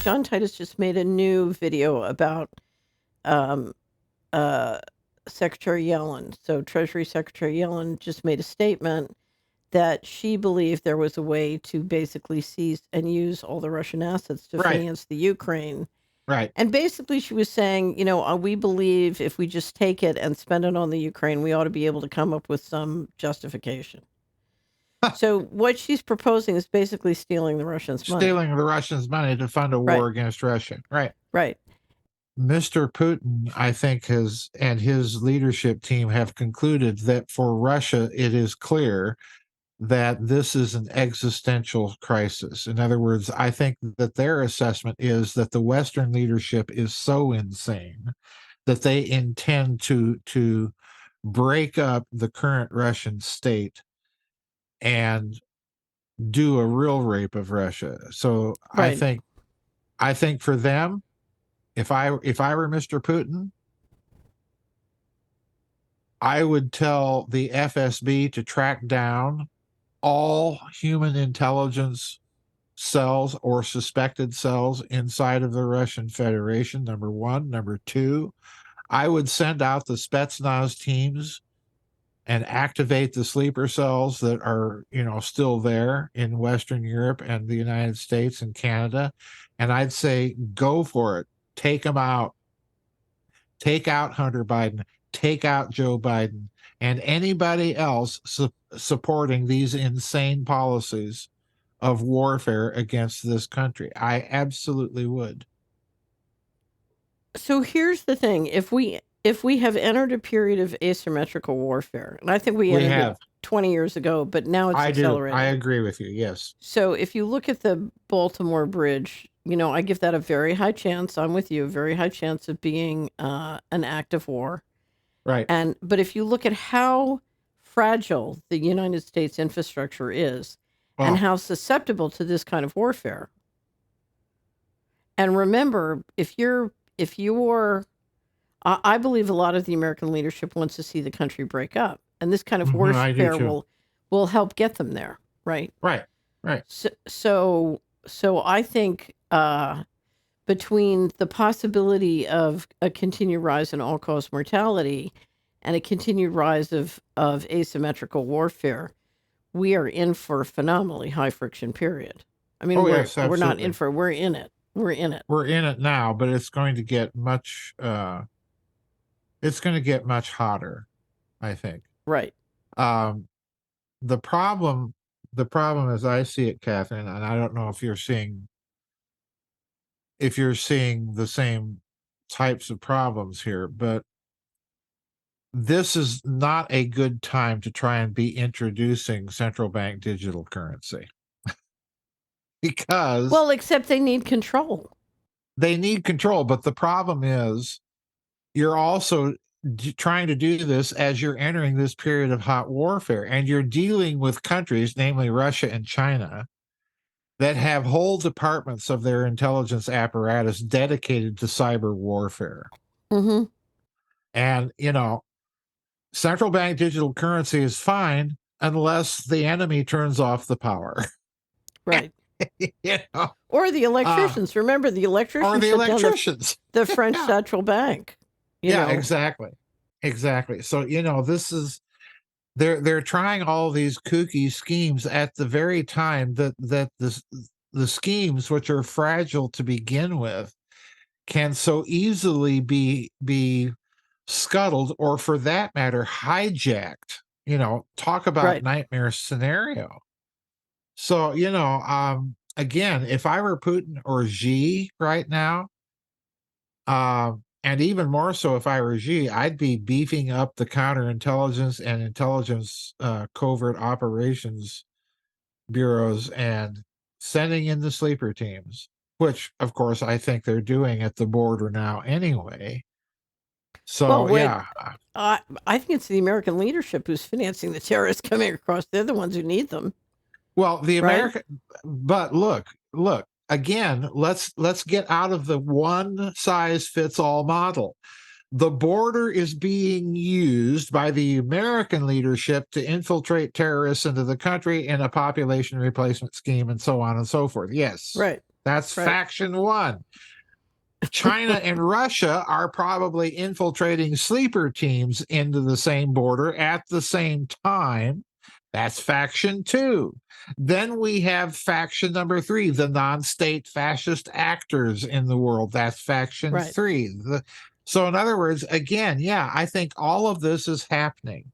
John Titus just made a new video about um, uh, Secretary Yellen. So Treasury Secretary Yellen just made a statement that she believed there was a way to basically seize and use all the Russian assets to Right. finance the Ukraine. Right. And basically, she was saying, we believe if we just take it and spend it on the Ukraine, we ought to be able to come up with some justification. So what she's proposing is basically stealing the Russians' money. Stealing the Russians' money to fund a Right. war against Russia. Right. Right. Mr. Putin, I think, and his leadership team have concluded that for Russia, it is clear that this is an existential crisis. In other words, I think that their assessment is that the Western leadership is so insane that they intend to break up the current Russian state and do a real rape of Russia. So Right. I think for them, if I were Mr. Putin, I would tell the FSB to track down all human intelligence cells or suspected cells inside of the Russian Federation, number one. Number two, I would send out the Spetsnaz teams and activate the sleeper cells that are, still there in Western Europe and the United States and Canada. And I'd say, go for it. Take them out. Take out Hunter Biden. Take out Joe Biden and anybody else supporting these insane policies of warfare against this country. I absolutely would. So here's the thing: if we have entered a period of asymmetrical warfare, and I think we entered it 20 years ago, but now it's accelerating. I agree with you. Yes. So if you look at the Baltimore Bridge, I give that a very high chance. I'm with you, a very high chance of being an act of war. Right. But if you look at how fragile the United States infrastructure is and how susceptible to this kind of warfare. And remember, I believe a lot of the American leadership wants to see the country break up, and this kind of warfare will help get them there. Right. Right. Right. So I think between the possibility of a continued rise in all-cause mortality and a continued rise of asymmetrical warfare, we are in for a phenomenally high friction period. I mean, we're not in for it. We're in it. We're in it. We're in it now, but it's going to get much hotter, I think. Right. The problem as I see it, Catherine, and I don't know if you're seeing the same types of problems here, but this is not a good time to try and be introducing central bank digital currency. Because except they need control. They need control, but the problem is you're also trying to do this as you're entering this period of hot warfare, and you're dealing with countries, namely Russia and China, that have whole departments of their intelligence apparatus dedicated to cyber warfare. Mm-hmm. And, central bank digital currency is fine unless the enemy turns off the power. Right. Or the electricians. Remember, the electricians. Or the electricians. The French central bank. Exactly. So, this is, they're trying all these kooky schemes at the very time that the schemes, which are fragile to begin with, can so easily be scuttled, or for that matter, hijacked. Talk about nightmare scenario. So, again, if I were Putin or Xi right now, and even more so if I were Xi, I'd be beefing up the counterintelligence and intelligence covert operations bureaus and sending in the sleeper teams, which, of course, I think they're doing at the border now anyway. So, I think it's the American leadership who's financing the terrorists coming across. They're the ones who need them. Well, the American, but look, again, let's get out of the one size fits all model. The border is being used by the American leadership to infiltrate terrorists into the country in a population replacement scheme and so on and so forth. Yes. Right. That's Right. faction one. China and Russia are probably infiltrating sleeper teams into the same border at the same time. That's faction two. Then we have faction number three, the non-state fascist actors in the world. That's faction Right. three. So, in other words, again, yeah, I think all of this is happening.